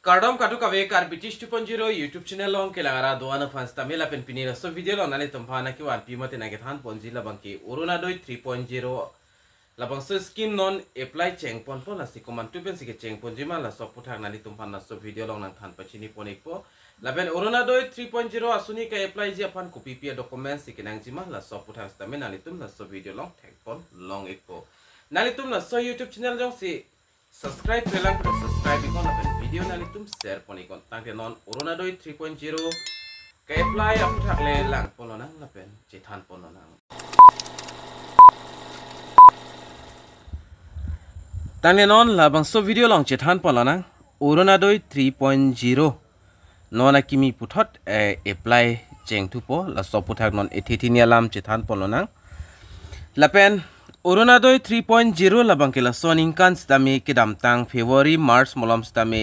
Kardom kadu kawe kar British 2.0 YouTube channel long ke lagara doana fans tamila pen pinira so video long nali tumpana ki wan pimate na gethan ponji labang ki uruna doi 3.0 labang so skin non apply cheng pon pon la sikoman tu pen sike cheng ponji ma la so puthak nali tumpana so video long nang than pachini ponik po laben uruna doi 3.0 asuni ka apply ji apan copy pia documents sike nang jima la so puthak stamen nali tum la so video long thek pon long ekpo nali tum la so YouTube channel jong si subscribe pelang pada subscribe ikon lapen video nali tum share pon ikon tangke non uruna doi 3.0 ka apply apu thak le lang polonang lapen cethan polonang tangke non labang so video long cethan polonang uruna doi 3.0 nona kimi puthot apply cheng thupo la so puthak non ethithini alam cethan polonang lapen uruna doi 3.0 labang kila soning kan stami kidam tang February March molom stami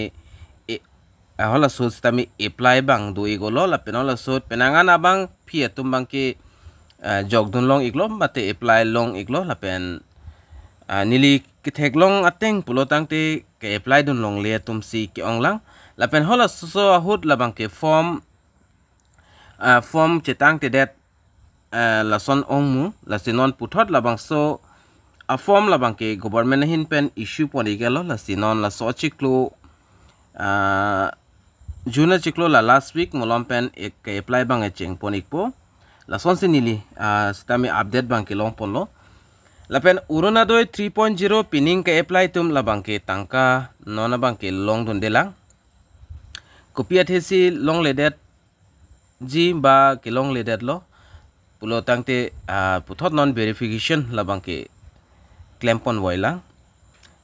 hola sud stami apply bang do igolo la penola sud penangan abang pia tumbang ki jogdun long iglo mate apply long iglo la pen nili kithek long ateng pulotang te ke apply dun long le tumsi ki onglang la pen hola so hud labang ke form chetang te det la son ongmu la sinon puthot labang so a form labang ke government hin pen issue poni gelo la sinon la so chiklo juna chiklo la last week molom pen ek ke apply bang cheng ponik po la son sinili stami update bang ke long ponlo la pen uruna doi 3.0 pining ke apply tum labang ke tangka nona bang ke long dun delang kopia thesi long ledet ji ba ke long ledet lo pulo tangte puthot non verification labang ke claim pon wailang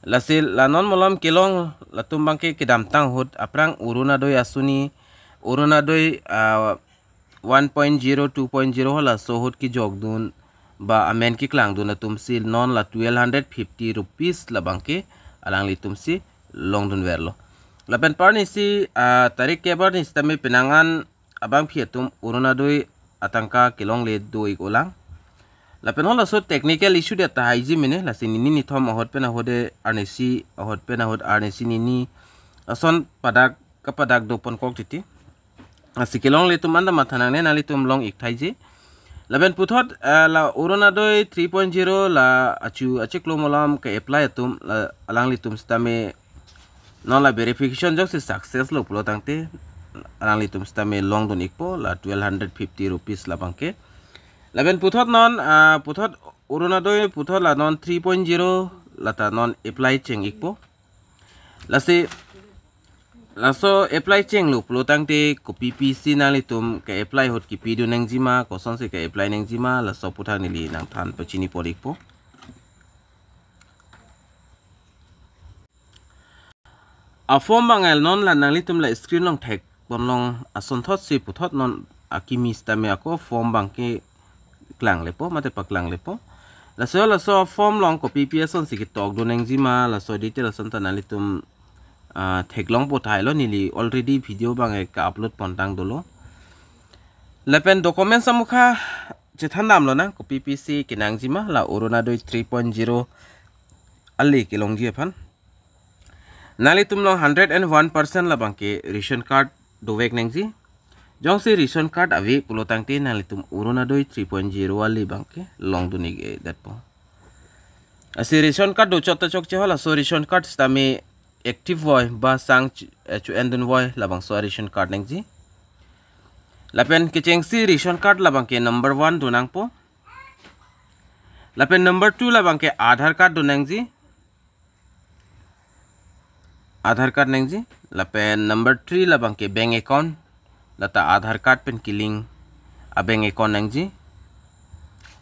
lasil lanon molom kilong latumbang ke kidam tang hut aprang uruna doi asuni uruna doi 1.0 2.0 hola so hut ki jogdun ba amen ki klang dun tumsi non la 1250 rupees labang ke alang li tumsi long dun verlo lapen parni si tarik ke bar ni stami pinangan abang phietum uruna doi atangka kilong le doi golang lapen hola so technical issue de ta haiji mine la sinini ni thom hot pena hode arnesi hot pena hot arnesi ni ason padak ka padak do pon kok titi asikilong le tumanda mathanang ne nali tum long ik thaiji lapen puthot la uruna doi 3.0 la achu achiklo molam ka apply tum alang li tum stame non la verification jok se success lo pulo tangte alang li tum stame long don ikpo la 1250 rupees la bangke laben puthot non puthot uruna doi puthot la non 3.0 lata non apply cheng ikpo lase laso apply cheng lu plotang te copy pc nali tum ka apply hot ki pidu nengjima ko son se ka apply nengjima la so puthang nili nang than pachini porikpo a form bangal non la nangli tum la screen long thek bonlong ason thot si puthot non akimi stame ako form bangke klang lepo mate paklang lepo la so form long copy ps on sikitok do nengjima la so detail son tanali tum theklong po thailo nili already video bangai ka upload pontang dolo lapen document samukha jethan namlo na copy pc kinangjima la uruna doi 3.0 ali kilongji phan nali tum long 101% la bangke ration card dovek nengji jong si ration card avi pulotang te nali tum uruna doi 3.0 ali bangke long duni ge datpo asi ration card do chota chok che hola so ration card stami active voy ba sang chu endun voy labang so ration card nengji lapen kicheng si ration card labang ke number 1 dunang po lapen number 2 labang ke aadhar card dunangji aadhar card nengji lapen number 3 labang ke bank account lata aadhar card pen killing a bank account nengji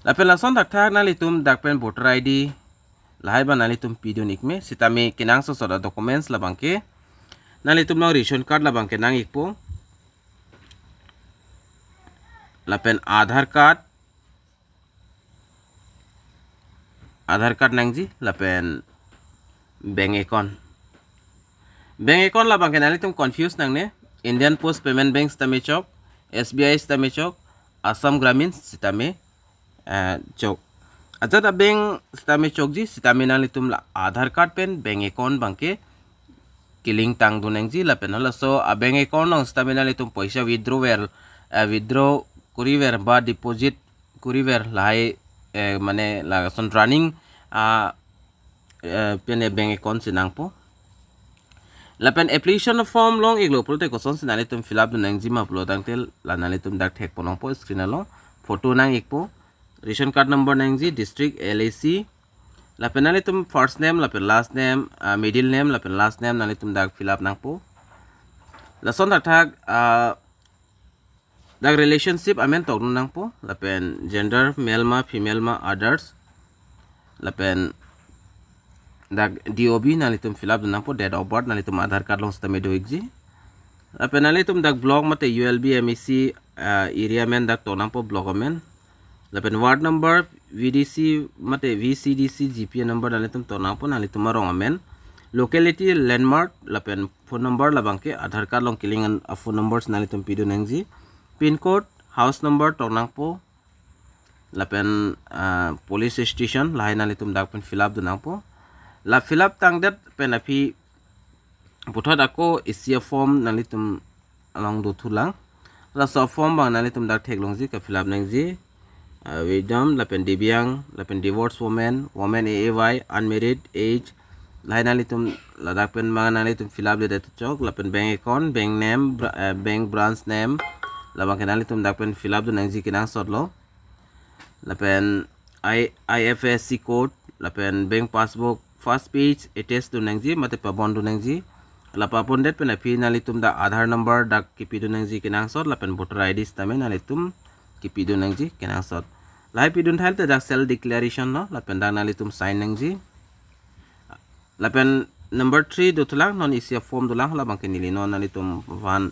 lapen lason dak thak nali tum dak pen voter id lahai ba nali tum pidu nikme sitame kinang so soda documents labang ke nali tum long ration card labang ke nang ikpo lapen aadhar card nangji lapen bank account labang ke nali tum confuse nang ne Indian Post Payment Bank stame chok SBI stame chok Assam Gramin stame chok ajata bank stame chok ji stame nali tum la aadhar card pen bank account bangke killing tang du neng ji la pen hala so a bank account nong stamina le tum paisa withdraw kuriver ba deposit kuriver lai mane la son running pene bank account sinang po lapen application form long iglo prote ko son sinale tum fill up du nang ji ma upload ang tel la nale tum dak thek ponong po screen alo photo nang ikpo ration card number nang ji district LAC lapen nale tum first name lapen last name middle name lapen last name nale tum dak fill up nang po la son dak thak dak relationship amen tok nang po lapen gender male ma female ma others lapen dak DOB nalitum fill up nang po date of birth nalitum Aadhaar card long sta medo exi lapen nalitum dak blog mate ULB MEC area men dak to nang po blog men lapen ward number VDC mate VCDC GPA number nalitum to nang po nalitum marong men locality landmark lapen phone number labangke Aadhaar card long kilingan phone numbers nalitum pido nangji pin code house number to nang po lapen police station lahi nalitum dak pen fill up du nang po la fill up tang dat pen api puthot ako isia form nalitum along do thulang la so form bang nalitum dak thek longji ka fill up nangji wisdom lapen dibyang lapen divorced woman AAY unmarried age lahi nalitum la dak pen bang nalitum fill up de chok lapen bank account bank name bank branch name la bang nalitum dak pen fill up du nangji kinang sotlo lapen IFSC code lapen bank passbook first page attached to nangji mate pabon du nangji la papon det pen api nalitum da Aadhaar number dak kipi du nangji kinang sot lapen voter ID stame nalitum kipi du nangji kinang sot lai pidun thal te dak self declaration no lapen da nalitum sign nangji lapen number 3 du tulang non isia form dulang la bangke nili non nalitum van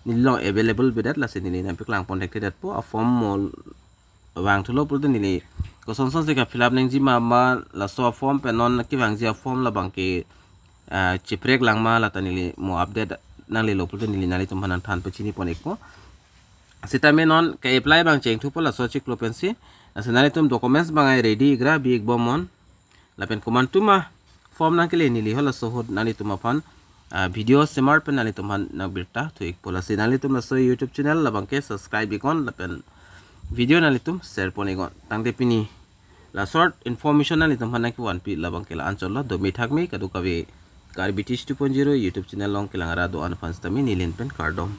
nilong available bedat la se nili nampik lang pon dat po a form mol wang thulo pul de nili ko son se ka fill up nangji ma la so form pe non ki wang ji form la bangke chiprek lang ma la tanili mo update nang le lo pul de nili nali tum hanan than pe chini pon ekpo sita me non ka apply bang cheng thu pola so chik lo pensi asenali tum documents bang ai ready gra big bomon la pen command tuma form nang kele nili hola so hod nali tum afan video smart pen nali tum han na birta thu ek pola sinali tum la so YouTube channel la bangke subscribe ikon la pen video nalitum share pon egon tangde pini la short information nalitum hanak 1p labang kela ancholo do mi thakmi kadu kawe kar BTS 2.0 YouTube channel long kelangara do an fans tami nilin pen kardom